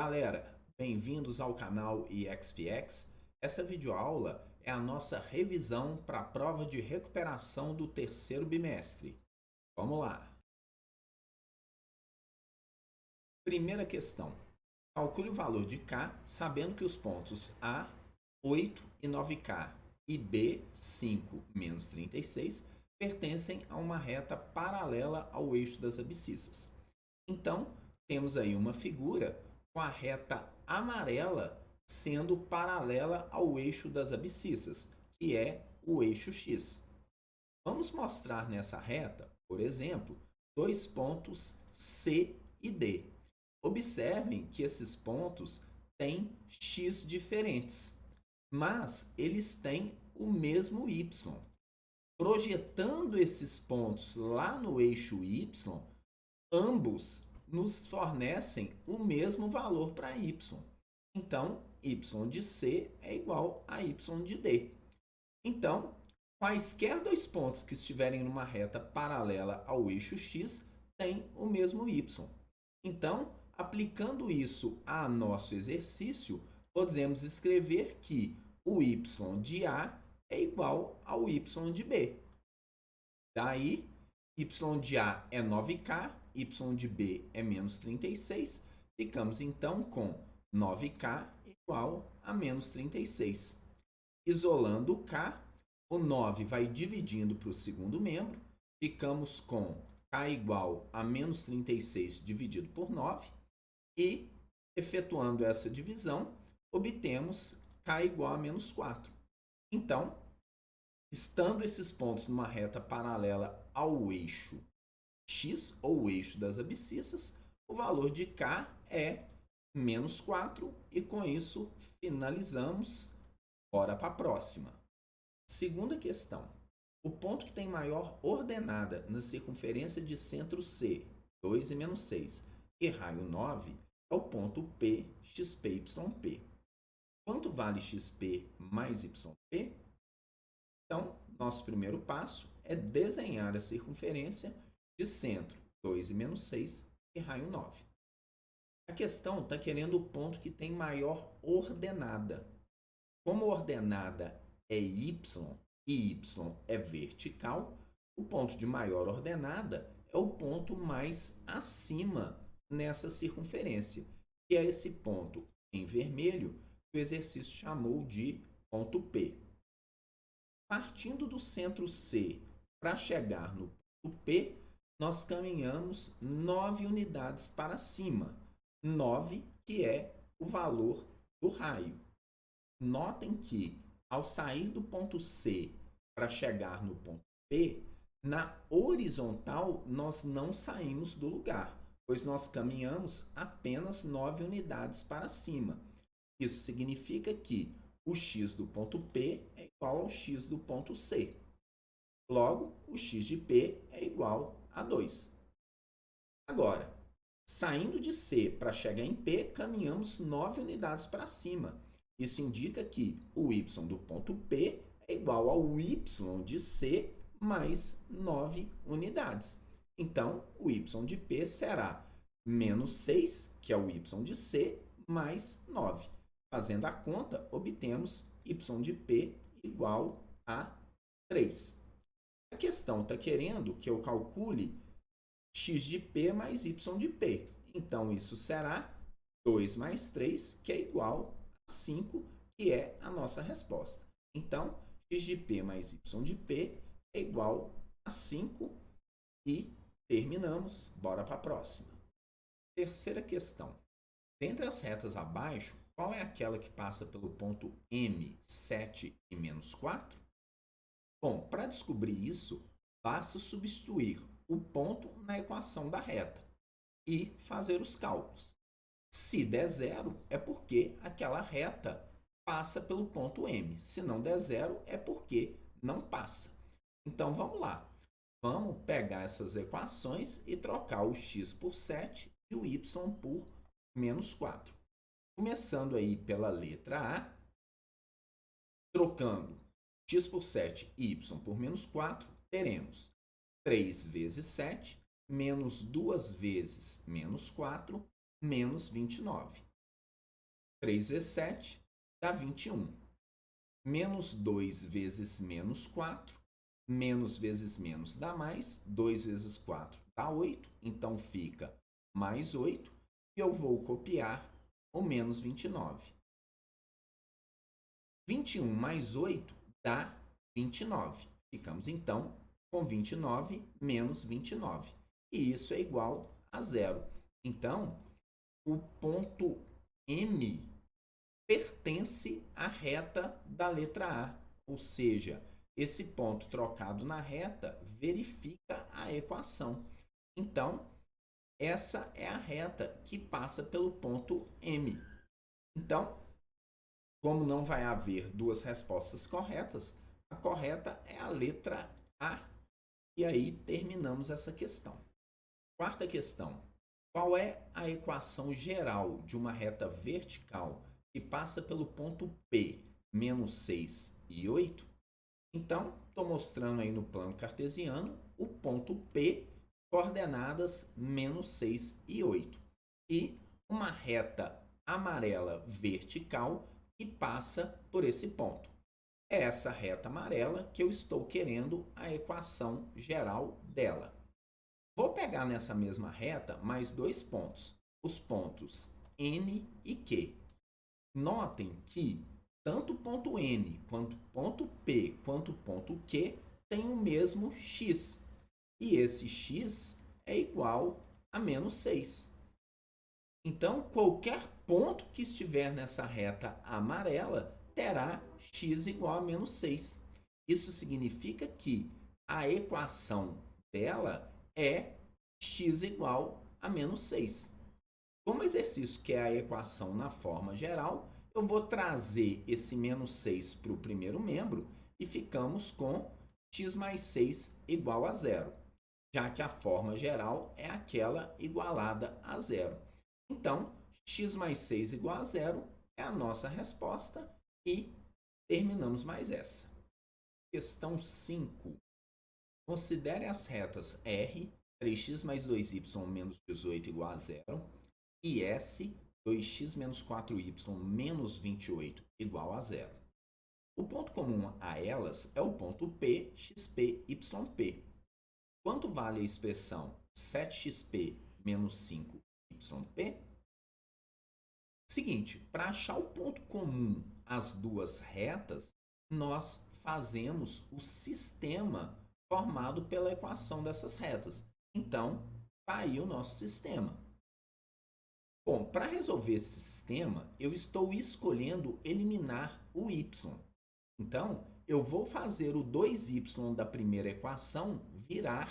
Galera, bem-vindos ao canal EXPX. Essa videoaula é a nossa revisão para a prova de recuperação do terceiro bimestre. Vamos lá! Primeira questão. Calcule o valor de K, sabendo que os pontos A, 8 e 9K e B, 5 menos 36, pertencem a uma reta paralela ao eixo das abscissas. Então, temos aí uma figura com a reta amarela sendo paralela ao eixo das abscissas, que é o eixo X. Vamos mostrar nessa reta, por exemplo, dois pontos C e D. Observem que esses pontos têm x diferentes, mas eles têm o mesmo y. Projetando esses pontos lá no eixo y, ambos nos fornecem o mesmo valor para y. Então, y de C é igual a y de D. Então, quaisquer dois pontos que estiverem numa reta paralela ao eixo x têm o mesmo y. Então, aplicando isso a nosso exercício, podemos escrever que o y de A é igual ao y de B. Daí, y de A é 9K, y de B é menos 36. Ficamos então com 9K igual a menos 36. Isolando o K, o 9 vai dividindo para o segundo membro. Ficamos com K igual a menos 36 dividido por 9. E, efetuando essa divisão, obtemos K igual a menos 4. Então, estando esses pontos numa reta paralela ao eixo X, ou o eixo das abscissas, o valor de K é menos 4, e com isso finalizamos. Bora para a próxima. Segunda questão. O ponto que tem maior ordenada na circunferência de centro C, 2 e menos 6, e raio 9, é o ponto P, XP, YP. Quanto vale XP mais YP? Então, nosso primeiro passo é desenhar a circunferência de centro 2 e menos 6 e raio 9. A questão está querendo o ponto que tem maior ordenada. Como a ordenada é y e y é vertical, o ponto de maior ordenada é o ponto mais acima nessa circunferência, que é esse ponto em vermelho que o exercício chamou de ponto P. Partindo do centro C para chegar no ponto P, nós caminhamos 9 unidades para cima. 9, que é o valor do raio. Notem que, ao sair do ponto C para chegar no ponto P, na horizontal nós não saímos do lugar, pois nós caminhamos apenas 9 unidades para cima. Isso significa que o x do ponto P é igual ao x do ponto C. Logo, o x de P é igual a 2. Agora, saindo de C para chegar em P, caminhamos 9 unidades para cima. Isso indica que o y do ponto P é igual ao y de C mais 9 unidades. Então, o y de P será menos 6, que é o y de C, mais 9. Fazendo a conta, obtemos y de P igual a 3. A questão está querendo que eu calcule x de P mais y de P. Então, isso será 2 mais 3, que é igual a 5, que é a nossa resposta. Então, x de P mais y de P é igual a 5 e terminamos. Bora para a próxima. Terceira questão. Dentre as retas abaixo, qual é aquela que passa pelo ponto M, 7 e menos 4? Bom, para descobrir isso, basta substituir o ponto na equação da reta e fazer os cálculos. Se der zero, é porque aquela reta passa pelo ponto M. Se não der zero, é porque não passa. Então, vamos lá. Vamos pegar essas equações e trocar o x por 7 e o y por menos 4. Começando aí pela letra A, trocando x por 7 e y por menos 4, teremos 3 vezes 7, menos 2 vezes menos 4, menos 29. 3 vezes 7 dá 21. Menos 2 vezes menos 4. Menos vezes menos dá mais. 2 vezes 4 dá 8. Então fica mais 8. E eu vou copiar o menos 29. 21 mais 8 dá 29. Ficamos, então, com 29 menos 29. E isso é igual a zero. Então, o ponto M pertence à reta da letra A. Ou seja, esse ponto trocado na reta verifica a equação. Então, essa é a reta que passa pelo ponto M. Então, como não vai haver duas respostas corretas, a correta é a letra A. E aí terminamos essa questão. Quarta questão. Qual é a equação geral de uma reta vertical que passa pelo ponto P, menos 6 e 8? Então, estou mostrando aí no plano cartesiano o ponto P, coordenadas menos 6 e 8. E uma reta amarela vertical que passa por esse ponto. É essa reta amarela que eu estou querendo a equação geral dela. Vou pegar nessa mesma reta mais dois pontos, os pontos N e Q. Notem que tanto o ponto N, quanto o ponto P, quanto o ponto Q têm o mesmo x. E esse x é igual a menos 6. Então, qualquer ponto que estiver nessa reta amarela terá x igual a menos 6. Isso significa que a equação dela é x igual a menos 6. Como exercício que é a equação na forma geral, eu vou trazer esse menos 6 para o primeiro membro e ficamos com x mais 6 igual a zero, já que a forma geral é aquela igualada a zero. Então, x mais 6 igual a zero é a nossa resposta e terminamos mais essa. Questão 5. Considere as retas R, 3x mais 2y menos 18 igual a zero, e S, 2x menos 4y menos 28 igual a zero. O ponto comum a elas é o ponto P, xp, yp. Quanto vale a expressão 7xp menos 5yp? Seguinte, para achar o ponto comum às duas retas, nós fazemos o sistema formado pela equação dessas retas. Então, está aí o nosso sistema. Bom, para resolver esse sistema, eu estou escolhendo eliminar o y. Então, eu vou fazer o 2y da primeira equação virar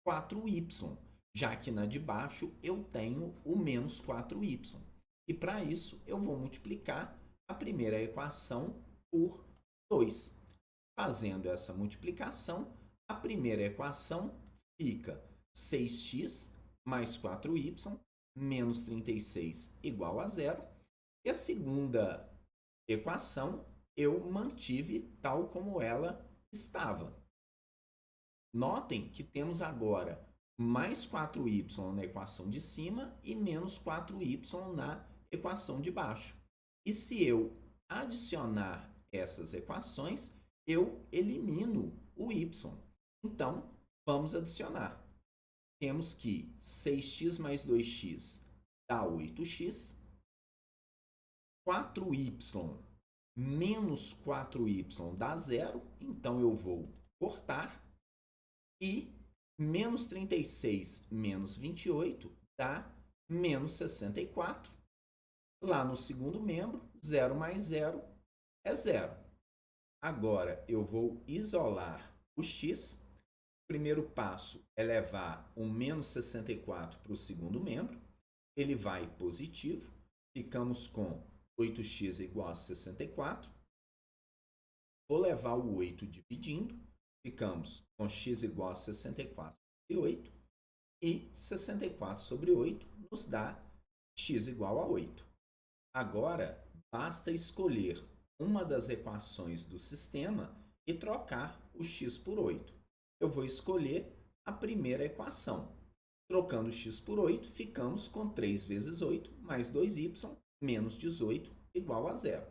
4y, já que na de baixo eu tenho o menos 4y. E para isso, eu vou multiplicar a primeira equação por 2. Fazendo essa multiplicação, a primeira equação fica 6x mais 4y menos 36 igual a zero. E a segunda equação eu mantive tal como ela estava. Notem que temos agora mais 4y na equação de cima e menos 4y na equação de baixo. E se eu adicionar essas equações, eu elimino o y. Então, vamos adicionar. Temos que 6x mais 2x dá 8x. 4y menos 4y dá zero. Então, eu vou cortar. E menos 36 menos 28 dá menos 64. Lá no segundo membro, 0 mais 0 é 0. Agora, eu vou isolar o x. O primeiro passo é levar o menos 64 para o segundo membro. Ele vai positivo. Ficamos com 8x igual a 64. Vou levar o 8 dividindo. Ficamos com x igual a 64 sobre 8. E 64 sobre 8 nos dá x igual a 8. Agora, basta escolher uma das equações do sistema e trocar o x por 8. Eu vou escolher a primeira equação. Trocando x por 8, ficamos com 3 vezes 8 mais 2y menos 18 igual a zero.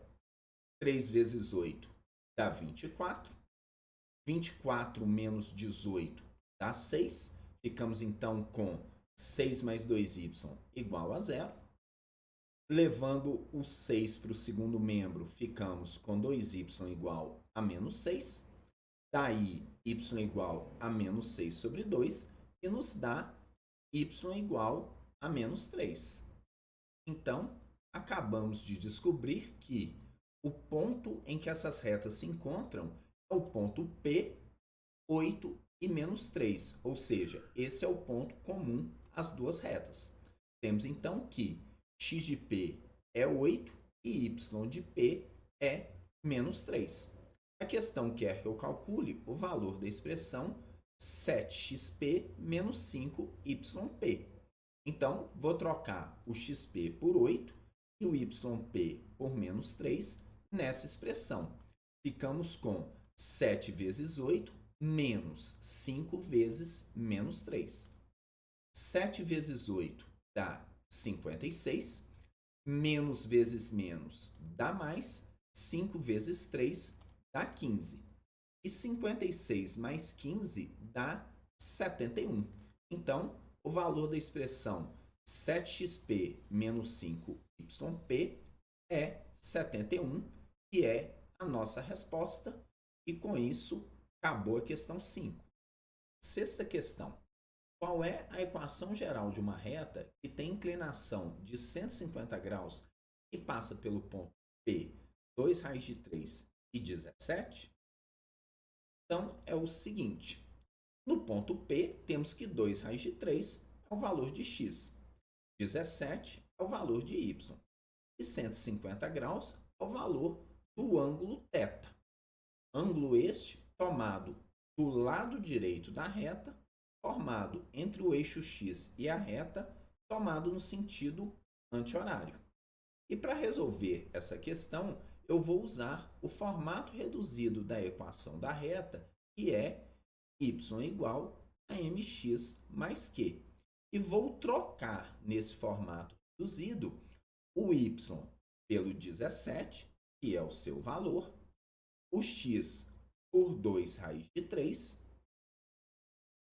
3 vezes 8 dá 24. 24 menos 18 dá 6. Ficamos então com 6 mais 2y igual a zero. Levando o 6 para o segundo membro, ficamos com 2y igual a menos 6. Daí, y igual a menos 6 sobre 2, que nos dá y igual a menos 3. Então, acabamos de descobrir que o ponto em que essas retas se encontram é o ponto P, 8 e menos 3, ou seja, esse é o ponto comum às duas retas. Temos então que x de P é 8 e y de P é menos 3. A questão quer que eu calcule o valor da expressão 7xp menos 5yp. Então, vou trocar o xp por 8 e o yp por menos 3 nessa expressão. Ficamos com 7 vezes 8 menos 5 vezes menos 3. 7 vezes 8 dá 56. Menos vezes menos dá mais. 5 vezes 3 dá 15. E 56 mais 15 dá 71. Então, o valor da expressão 7xp menos 5yp é 71, que é a nossa resposta. E com isso, acabou a questão 5. Sexta questão. Qual é a equação geral de uma reta que tem inclinação de 150 graus e passa pelo ponto P, 2 raiz de 3 e 17? Então, é o seguinte. No ponto P, temos que 2 raiz de 3 é o valor de x. 17 é o valor de y. E 150 graus é o valor do ângulo θ. Ângulo este tomado do lado direito da reta, formado entre o eixo x e a reta, tomado no sentido anti-horário. E para resolver essa questão, eu vou usar o formato reduzido da equação da reta, que é y igual a mx mais q. E vou trocar nesse formato reduzido o y pelo 17, que é o seu valor, o x por 2 raiz de 3,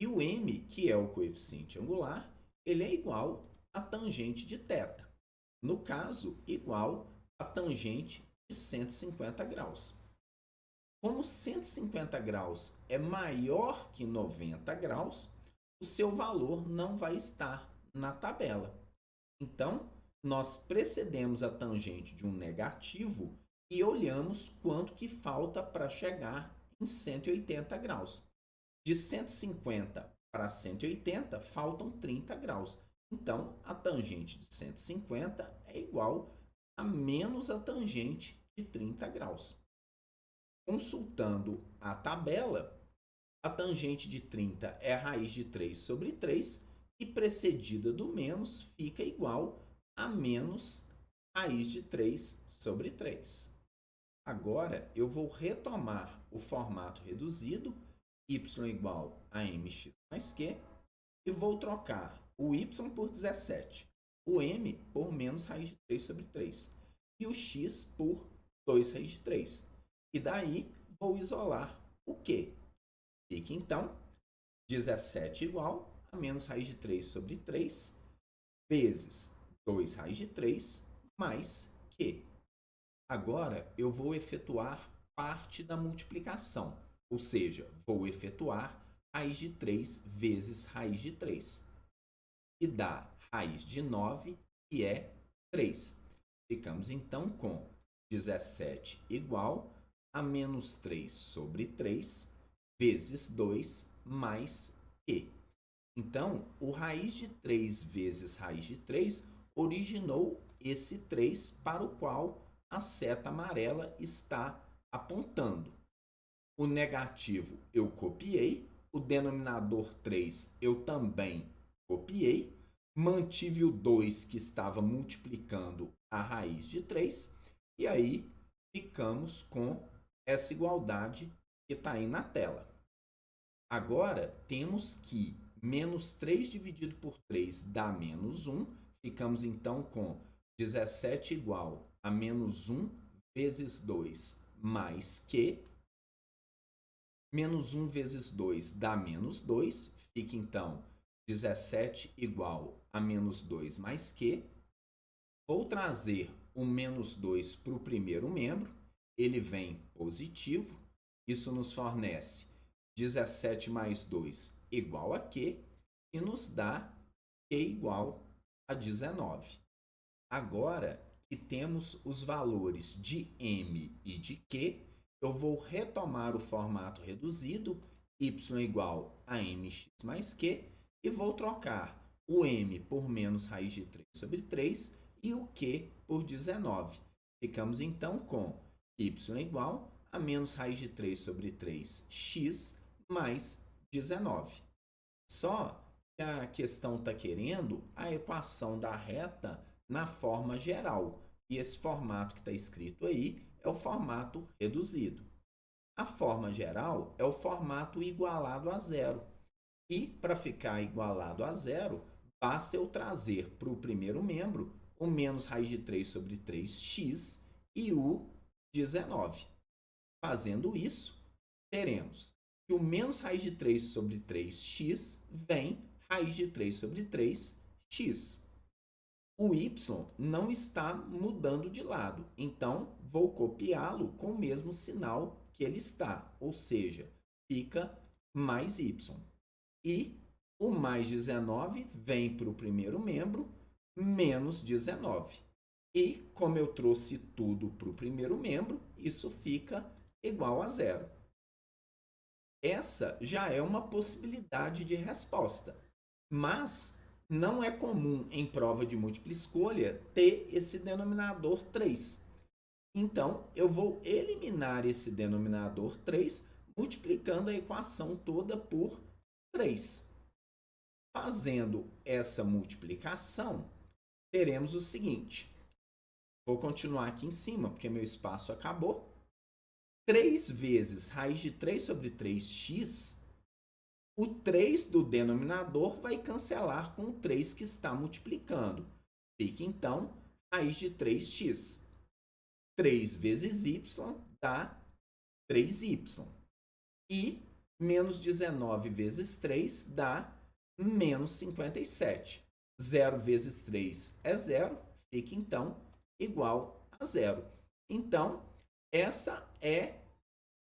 e o m, que é o coeficiente angular, ele é igual a tangente de θ. No caso, igual a tangente de 150 graus. Como 150 graus é maior que 90 graus, o seu valor não vai estar na tabela. Então, nós precedemos a tangente de um negativo e olhamos quanto que falta para chegar em 180 graus. De 150 para 180, faltam 30 graus. Então, a tangente de 150 é igual a menos a tangente de 30 graus. Consultando a tabela, a tangente de 30 é a raiz de 3 sobre 3 e precedida do menos fica igual a menos raiz de 3 sobre 3. Agora, eu vou retomar o formato reduzido, y igual a mx mais q, e vou trocar o y por 17, o m por menos raiz de 3 sobre 3 e o x por 2 raiz de 3. E daí, vou isolar o q. Fica, então, 17 igual a menos raiz de 3 sobre 3 vezes 2 raiz de 3 mais q. Agora, eu vou efetuar parte da multiplicação, ou seja, vou efetuar raiz de 3 vezes raiz de 3. E dá raiz de 9, que é 3. Ficamos, então, com 17 igual a menos 3 sobre 3 vezes 2 mais q. Então, o raiz de 3 vezes raiz de 3 originou esse 3 para o qual a seta amarela está apontando. O negativo eu copiei, o denominador 3 eu também copiei, mantive o 2 que estava multiplicando a raiz de 3, e aí ficamos com essa igualdade que está aí na tela. Agora, temos que menos 3 dividido por 3 dá menos 1, ficamos então com 17 igual a menos 1 vezes 2 mais Q. Menos 1 vezes 2 dá menos 2. Fica, então, 17 igual a menos 2 mais Q. Vou trazer o menos 2 para o primeiro membro. Ele vem positivo. Isso nos fornece 17 mais 2 igual a Q. E nos dá Q igual a 19. Agora que temos os valores de M e de Q, eu vou retomar o formato reduzido, y igual a mx mais q, e vou trocar o m por menos raiz de 3 sobre 3 e o q por 19. Ficamos então com y igual a menos raiz de 3 sobre 3x mais 19. Só que a questão está querendo a equação da reta na forma geral. E esse formato que está escrito aí é o formato reduzido. A forma geral é o formato igualado a zero. E, para ficar igualado a zero, basta eu trazer para o primeiro membro o menos raiz de 3 sobre 3x e o 19. Fazendo isso, teremos que o menos raiz de 3 sobre 3x vem raiz de 3 sobre 3x. O y não está mudando de lado, então vou copiá-lo com o mesmo sinal que ele está, ou seja, fica mais y. E o mais 19 vem para o primeiro membro, menos 19. E, como eu trouxe tudo para o primeiro membro, isso fica igual a zero. Essa já é uma possibilidade de resposta, mas não é comum em prova de múltipla escolha ter esse denominador 3. Então, eu vou eliminar esse denominador 3 multiplicando a equação toda por 3. Fazendo essa multiplicação, teremos o seguinte. Vou continuar aqui em cima, porque meu espaço acabou. 3 vezes raiz de 3 sobre 3x, o 3 do denominador vai cancelar com o 3 que está multiplicando. Fica, então, raiz de 3x. 3 vezes y dá 3y. E menos 19 vezes 3 dá menos 57. 0 vezes 3 é 0, fica, então, igual a 0. Então, essa é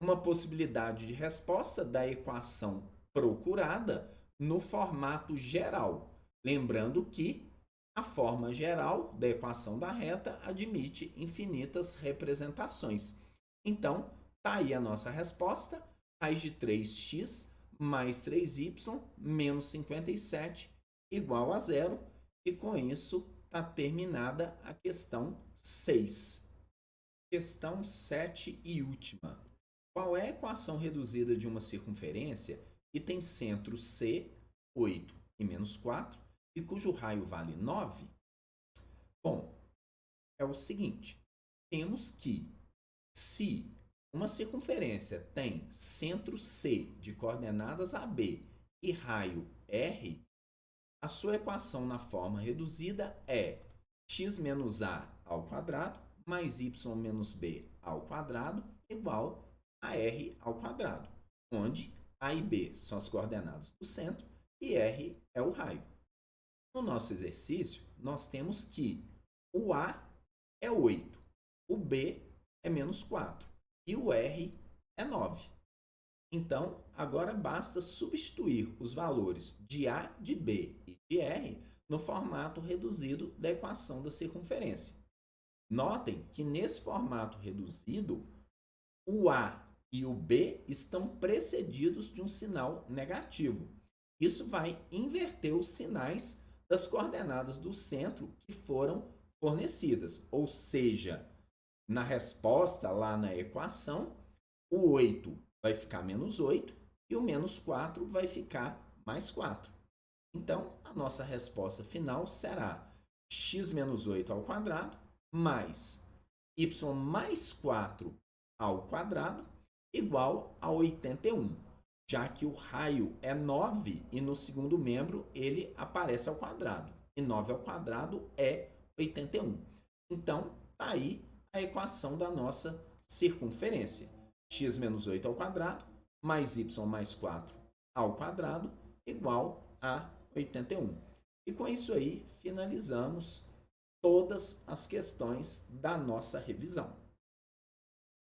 uma possibilidade de resposta da equação procurada no formato geral. Lembrando que a forma geral da equação da reta admite infinitas representações. Então, está aí a nossa resposta, raiz de 3x mais 3y menos 57 igual a 0. E com isso está terminada a questão 6. Questão 7 e última. Qual é a equação reduzida de uma circunferência que tem centro C, 8 e menos 4, e cujo raio vale 9? Bom, é o seguinte. Temos que, se uma circunferência tem centro C de coordenadas AB e raio R, a sua equação na forma reduzida é x menos a ao quadrado mais y menos b ao quadrado igual a r ao quadrado, onde a e b são as coordenadas do centro e r é o raio. No nosso exercício, nós temos que o a é 8, o b é menos 4 e o r é 9. Então, agora basta substituir os valores de a, de b e de r no formato reduzido da equação da circunferência. Notem que nesse formato reduzido, o a e o b estão precedidos de um sinal negativo. Isso vai inverter os sinais das coordenadas do centro que foram fornecidas. Ou seja, na resposta lá na equação, o 8 vai ficar menos 8 e o menos 4 vai ficar mais 4. Então, a nossa resposta final será x menos 8 ao quadrado mais y mais 4 ao quadrado igual a 81, já que o raio é 9 e no segundo membro ele aparece ao quadrado. E 9 ao quadrado é 81. Então, tá aí a equação da nossa circunferência. X menos 8 ao quadrado mais y mais 4 ao quadrado igual a 81. E com isso aí finalizamos todas as questões da nossa revisão.